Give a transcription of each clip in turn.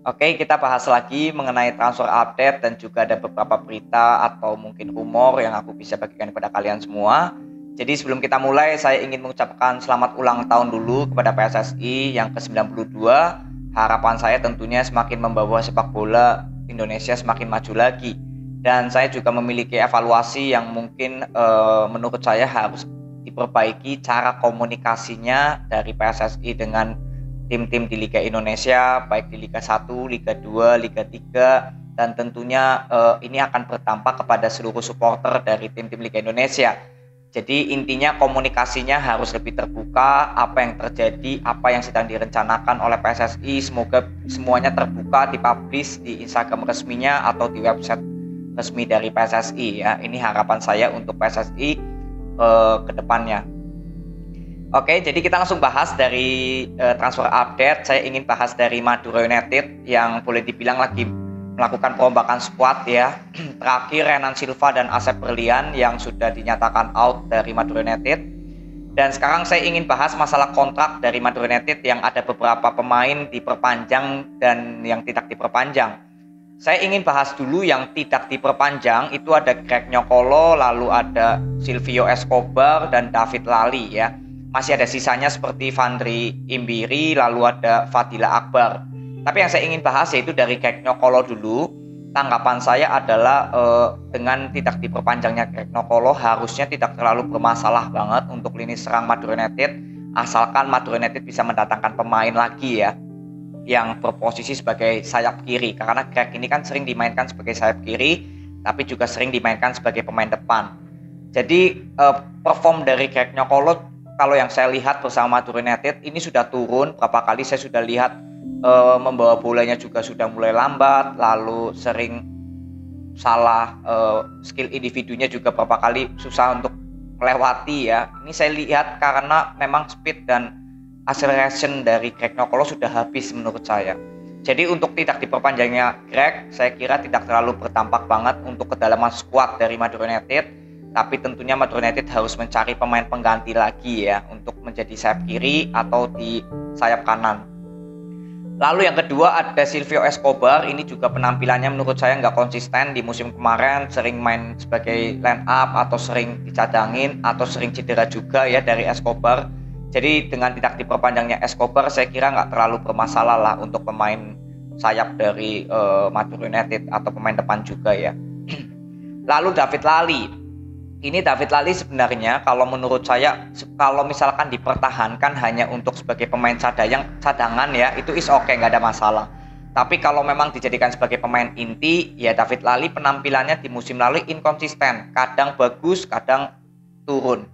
Oke, kita bahas lagi mengenai transfer update dan juga ada beberapa berita atau mungkin rumor yang aku bisa bagikan kepada kalian semua. Jadi sebelum kita mulai, saya ingin mengucapkan selamat ulang tahun dulu kepada PSSI yang ke-92. Harapan saya tentunya semakin membawa sepak bola Indonesia semakin maju lagi. Dan saya juga memiliki evaluasi yang mungkin menurut saya harus diperbaiki cara komunikasinya dari PSSI dengan tim-tim di Liga Indonesia, baik di Liga 1, Liga 2, Liga 3, dan tentunya ini akan berdampak kepada seluruh supporter dari tim-tim Liga Indonesia. Jadi intinya komunikasinya harus lebih terbuka, apa yang terjadi, apa yang sedang direncanakan oleh PSSI, semoga semuanya terbuka, dipublish di Instagram resminya atau di website resmi dari PSSI ya. Ini harapan saya untuk PSSI ke depannya. Oke, jadi kita langsung bahas dari transfer update. Saya ingin bahas dari Madura United yang boleh dibilang lagi melakukan perombakan squad ya. Terakhir Renan Silva dan Asep Berlian yang sudah dinyatakan out dari Madura United. Dan sekarang saya ingin bahas masalah kontrak dari Madura United yang ada beberapa pemain diperpanjang dan yang tidak diperpanjang. Saya ingin bahas dulu yang tidak diperpanjang, itu ada Greg Nyokolo, lalu ada Silvio Escobar dan David Lally ya. Masih ada sisanya seperti Fandri Imbiri, lalu ada Fadila Akbar. Tapi yang saya ingin bahas yaitu dari Greg Nyokolo dulu. Tanggapan saya adalah dengan tidak diperpanjangnya Greg Nyokolo harusnya tidak terlalu bermasalah banget untuk lini serang Madura United, asalkan Madura United bisa mendatangkan pemain lagi ya yang berposisi sebagai sayap kiri, karena Greg ini kan sering dimainkan sebagai sayap kiri tapi juga sering dimainkan sebagai pemain depan. Jadi perform dari Greg Nyokolo kalau yang saya lihat bersama Madura United ini sudah turun. Berapa kali saya sudah lihat membawa bolanya juga sudah mulai lambat, lalu sering salah skill individunya juga berapa kali susah untuk melewati ya. Ini saya lihat karena memang speed dan acceleration dari Greg Nyokolo sudah habis menurut saya. Jadi untuk tidak diperpanjangnya Greg, saya kira tidak terlalu berdampak banget untuk kedalaman squad dari Madura United. Tapi tentunya Madura United harus mencari pemain pengganti lagi ya untuk menjadi sayap kiri atau di sayap kanan. Lalu yang kedua ada Silvio Escobar. Ini juga penampilannya menurut saya nggak konsisten di musim kemarin, sering main sebagai line up atau sering dicadangin atau sering cedera juga ya dari Escobar. Jadi dengan tidak diperpanjangnya Escobar saya kira nggak terlalu bermasalah lah untuk pemain sayap dari Madura United atau pemain depan juga ya. Lalu David Lally. Ini David Lally sebenarnya kalau menurut saya kalau misalkan dipertahankan hanya untuk sebagai pemain cadangan ya itu is oke, nggak ada masalah. Tapi kalau memang dijadikan sebagai pemain inti ya David Lally penampilannya di musim lalu inkonsisten, kadang bagus kadang turun.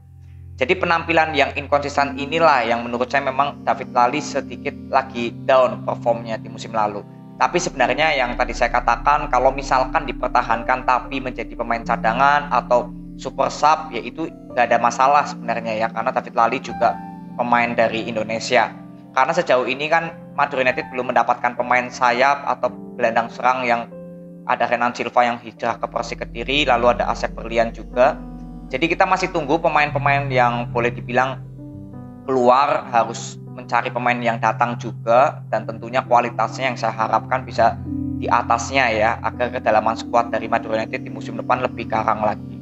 Jadi penampilan yang inkonsisten inilah yang menurut saya memang David Lally sedikit lagi down performnya di musim lalu. Tapi sebenarnya yang tadi saya katakan kalau misalkan dipertahankan tapi menjadi pemain cadangan atau super sub yaitu nggak ada masalah sebenarnya ya, karena David Lally juga pemain dari Indonesia. Karena sejauh ini kan Madura United belum mendapatkan pemain sayap atau gelandang serang yang ada Renan Silva yang hijrah ke Persik Kediri, lalu ada Asep Berlian juga. Jadi kita masih tunggu pemain-pemain yang boleh dibilang keluar, harus mencari pemain yang datang juga dan tentunya kualitasnya yang saya harapkan bisa di atasnya ya, agar kedalaman skuad dari Madura United di musim depan lebih garang lagi.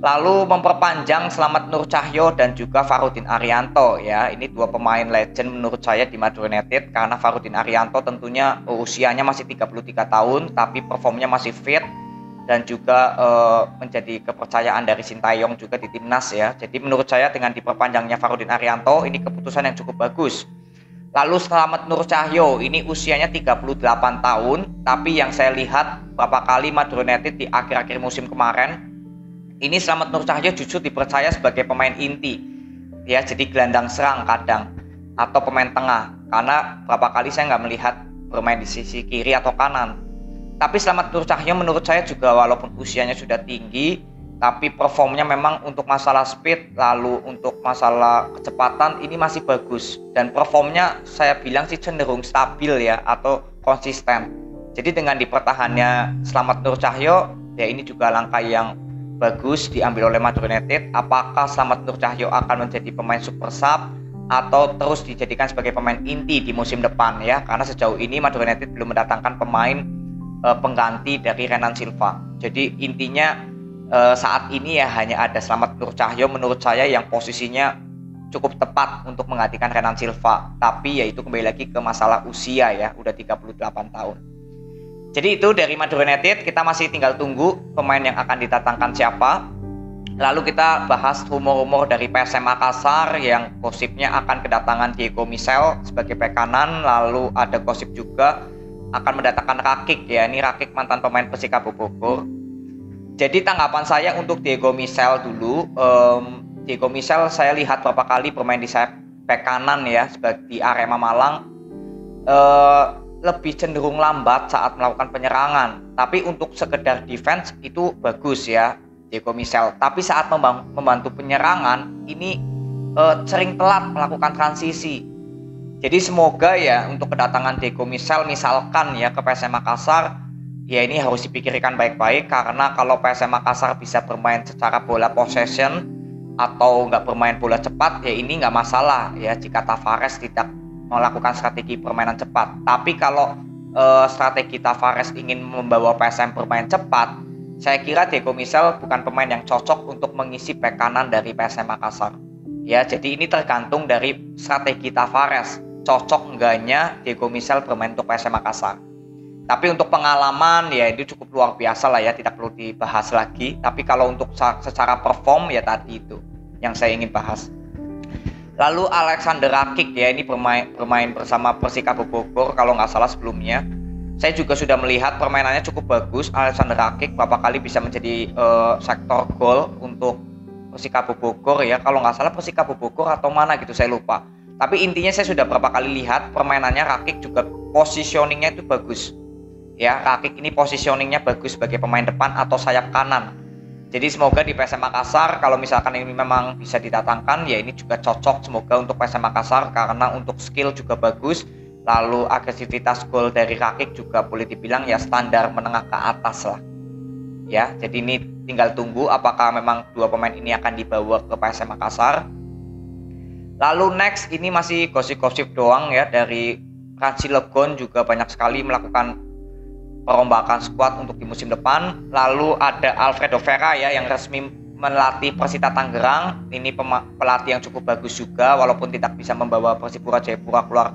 Lalu memperpanjang Slamet Nur Cahyo dan juga Farudin Arianto ya. Ini dua pemain legend menurut saya di Madura United, karena Farudin Arianto tentunya usianya masih 33 tahun tapi performnya masih fit dan juga menjadi kepercayaan dari Sintayong juga di timnas ya. Jadi menurut saya dengan diperpanjangnya Farudin Arianto ini keputusan yang cukup bagus. Lalu Slamet Nur Cahyo ini usianya 38 tahun, tapi yang saya lihat beberapa kali Madura United di akhir-akhir musim kemarin ini Slamet Nur Cahyo justru dipercaya sebagai pemain inti ya, jadi gelandang serang kadang atau pemain tengah, karena beberapa kali saya nggak melihat bermain di sisi kiri atau kanan. Tapi Slamet Nur Cahyo menurut saya juga walaupun usianya sudah tinggi tapi performnya memang untuk masalah speed lalu untuk masalah kecepatan ini masih bagus, dan performnya saya bilang sih cenderung stabil ya atau konsisten. Jadi dengan dipertahannya Slamet Nur Cahyo ya ini juga langkah yang bagus diambil oleh Madura United. Apakah Slamet Nur Cahyo akan menjadi pemain super sub atau terus dijadikan sebagai pemain inti di musim depan ya, karena sejauh ini Madura United belum mendatangkan pemain pengganti dari Renan Silva. Jadi intinya saat ini ya hanya ada Slamet Nur Cahyo menurut saya yang posisinya cukup tepat untuk menggantikan Renan Silva. Tapi ya itu kembali lagi ke masalah usia ya, udah 38 tahun. Jadi itu dari Madura United, kita masih tinggal tunggu pemain yang akan didatangkan siapa. Lalu kita bahas rumor-rumor dari PSM Makassar yang gosipnya akan kedatangan Diego Michel sebagai bek kanan. Lalu ada gosip juga akan mendatangkan Rakik ya, ini Rakik mantan pemain Persikabo Bogor. Jadi tanggapan saya untuk Diego Michel dulu, Diego Michel saya lihat beberapa kali bermain di sayap bek kanan ya, sebagai di Arema Malang, lebih cenderung lambat saat melakukan penyerangan. Tapi untuk sekedar defense itu bagus ya Diego Michel. Tapi saat membantu penyerangan ini sering telat melakukan transisi. Jadi semoga ya untuk kedatangan Diego Michel misalkan ya ke PSM Makassar, ya ini harus dipikirkan baik-baik, karena kalau PSM Makassar bisa bermain secara bola possession atau nggak bermain bola cepat ya ini nggak masalah ya jika Tavares tidak melakukan strategi permainan cepat. Tapi kalau strategi Tavares ingin membawa PSM bermain cepat, saya kira Diego Michel bukan pemain yang cocok untuk mengisi bek kanan dari PSM Makassar. Ya, jadi ini tergantung dari strategi Tavares, cocok enggaknya Diego Michel bermain untuk PSM Makassar. Tapi untuk pengalaman ya itu cukup luar biasa lah ya, tidak perlu dibahas lagi. Tapi kalau untuk secara perform ya tadi itu yang saya ingin bahas. Lalu Alexander Rakik ya, ini bermain bersama Persikabo Bogor kalau nggak salah sebelumnya. Saya juga sudah melihat permainannya cukup bagus. Alexander Rakik beberapa kali bisa menjadi sektor gol untuk Persikabo Bogor ya. Kalau nggak salah Persikabo Bogor atau mana gitu saya lupa. Tapi intinya saya sudah beberapa kali lihat permainannya Rakik juga positioningnya itu bagus. Ya, Rakik ini positioningnya bagus sebagai pemain depan atau sayap kanan. Jadi semoga di PSM Makassar kalau misalkan ini memang bisa didatangkan ya ini juga cocok semoga untuk PSM Makassar, karena untuk skill juga bagus. Lalu agresivitas gol dari Rakik juga boleh dibilang ya standar menengah ke atas lah. Ya, jadi ini tinggal tunggu apakah memang dua pemain ini akan dibawa ke PSM Makassar. Lalu next ini masih gosip-gosip doang ya, dari Ranci Legon juga banyak sekali melakukan perombakan skuad untuk di musim depan. Lalu ada Alfredo Vera ya yang resmi melatih Persita Tangerang. Ini pelatih yang cukup bagus juga, walaupun tidak bisa membawa Persipura Jayapura keluar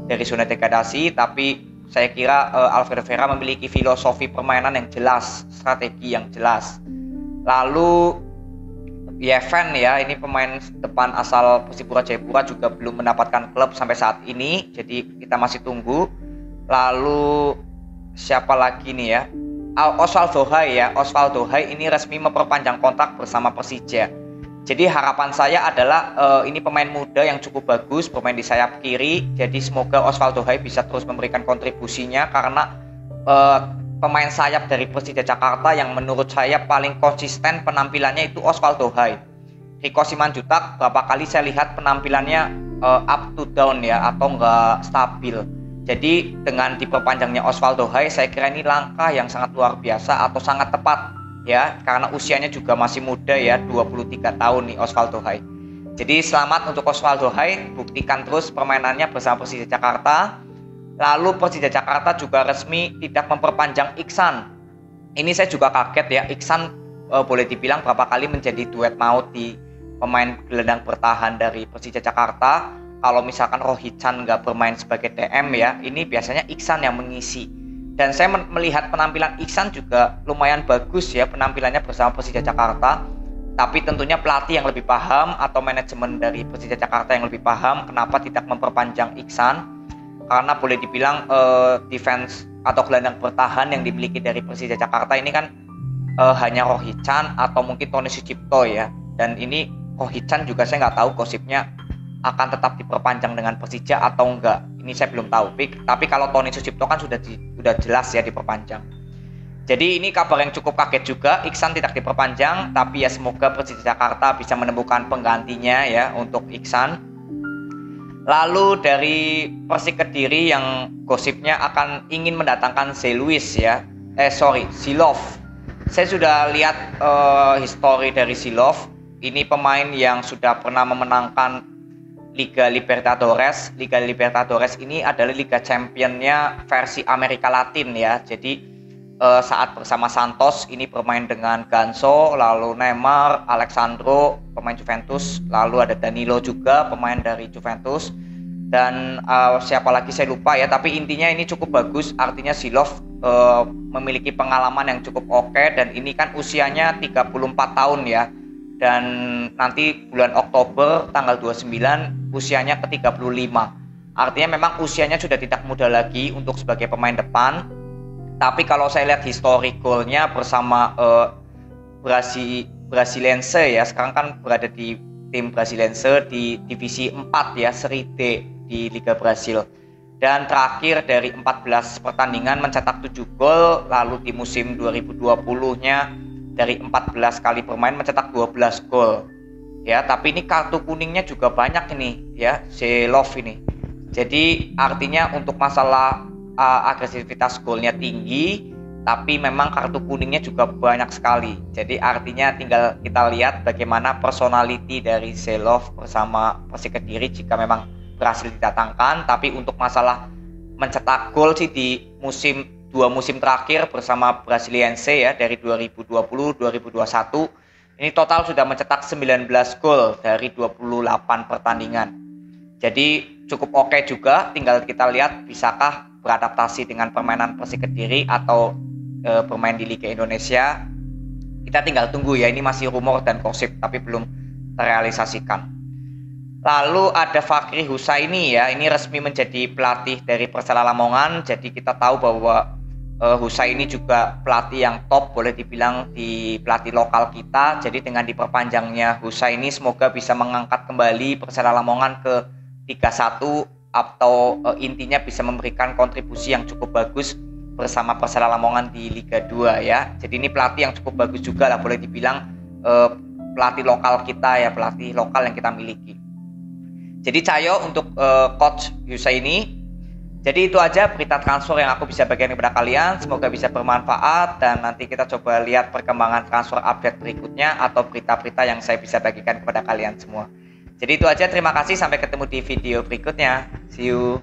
dari zona degradasi, tapi saya kira Alfredo Vera memiliki filosofi permainan yang jelas, strategi yang jelas. Lalu Yeven ya, ini pemain depan asal Persipura Jayapura juga belum mendapatkan klub sampai saat ini, jadi kita masih tunggu. Lalu siapa lagi nih ya, Osvaldo Hai ya, Osvaldo Hai ini resmi memperpanjang kontrak bersama Persija. Jadi harapan saya adalah ini pemain muda yang cukup bagus bermain di sayap kiri. Jadi semoga Osvaldo Hai bisa terus memberikan kontribusinya, karena pemain sayap dari Persija Jakarta yang menurut saya paling konsisten penampilannya itu Osvaldo Hai. Rico Simanjuntak berapa kali saya lihat penampilannya up to down ya, atau enggak stabil. Jadi dengan diperpanjangnya Osvaldo Hai, saya kira ini langkah yang sangat luar biasa atau sangat tepat ya, karena usianya juga masih muda ya, 23 tahun nih Osvaldo Hai. Jadi selamat untuk Osvaldo Hai, buktikan terus permainannya bersama Persija Jakarta. Lalu Persija Jakarta juga resmi tidak memperpanjang Iksan. Ini saya juga kaget ya, Iksan boleh dibilang berapa kali menjadi duet maut di pemain gelandang bertahan dari Persija Jakarta. Kalau misalkan Rohitchan nggak bermain sebagai DM ya, ini biasanya Iksan yang mengisi. Dan saya melihat penampilan Iksan juga lumayan bagus ya penampilannya bersama Persija Jakarta. Tapi tentunya pelatih yang lebih paham atau manajemen dari Persija Jakarta yang lebih paham kenapa tidak memperpanjang Iksan. Karena boleh dibilang defense atau gelandang bertahan yang dimiliki dari Persija Jakarta ini kan hanya Rohitchan atau mungkin Tony Sucipto ya. Dan ini Rohitchan juga saya nggak tahu gosipnya akan tetap diperpanjang dengan Persija atau enggak. Ini saya belum tahu. Tapi kalau Tony Sucipto kan sudah jelas ya diperpanjang. Jadi ini kabar yang cukup kaget juga. Iksan tidak diperpanjang, tapi ya semoga Persija Jakarta bisa menemukan penggantinya ya untuk Iksan. Lalu dari Persik Kediri yang gosipnya akan ingin mendatangkan Zilov ya. Zilov. Saya sudah lihat histori dari Zilov. Ini pemain yang sudah pernah memenangkan Liga Libertadores. Liga Libertadores ini adalah Liga Championnya versi Amerika Latin ya. Jadi saat bersama Santos ini bermain dengan Ganso, lalu Neymar, Alexandro pemain Juventus, lalu ada Danilo juga pemain dari Juventus, dan siapa lagi saya lupa ya. Tapi intinya ini cukup bagus, artinya Silov memiliki pengalaman yang cukup oke, dan ini kan usianya 34 tahun ya. Dan nanti bulan Oktober tanggal 29 usianya ke 35. Artinya memang usianya sudah tidak muda lagi untuk sebagai pemain depan. Tapi kalau saya lihat historicalnya bersama Brasiliense ya, sekarang kan berada di tim Brasiliense di divisi 4 ya, Seri D di Liga Brasil. Dan terakhir dari 14 pertandingan mencetak 7 gol, lalu di musim 2020-nya dari 14 kali bermain mencetak 12 gol. Ya, tapi ini kartu kuningnya juga banyak ini ya, Silov ini. Jadi artinya untuk masalah agresivitas golnya tinggi, tapi memang kartu kuningnya juga banyak sekali. Jadi artinya tinggal kita lihat bagaimana personality dari Silov bersama Persik Kediri jika memang berhasil didatangkan. Tapi untuk masalah mencetak gol sih di dua musim terakhir bersama Brasiliense ya, dari 2020-2021 ini total sudah mencetak 19 gol dari 28 pertandingan. Jadi cukup oke juga, tinggal kita lihat bisakah beradaptasi dengan permainan Persik Kediri atau bermain di Liga Indonesia. Kita tinggal tunggu ya, ini masih rumor dan gosip tapi belum terrealisasikan. Lalu ada Fakri Husaini ya, ini resmi menjadi pelatih dari Persela Lamongan. Jadi kita tahu bahwa Husaini juga pelatih yang top, boleh dibilang di pelatih lokal kita. Jadi dengan diperpanjangnya Husaini semoga bisa mengangkat kembali Persela Lamongan ke Liga 1 atau intinya bisa memberikan kontribusi yang cukup bagus bersama Persela Lamongan di Liga 2 ya. Jadi ini pelatih yang cukup bagus juga lah, boleh dibilang pelatih lokal kita ya, pelatih lokal yang kita miliki. Jadi Cayo untuk Coach Husaini. Jadi itu aja berita transfer yang aku bisa bagikan kepada kalian. Semoga bisa bermanfaat, dan nanti kita coba lihat perkembangan transfer update berikutnya atau berita-berita yang saya bisa bagikan kepada kalian semua. Jadi itu aja, terima kasih, sampai ketemu di video berikutnya. See you.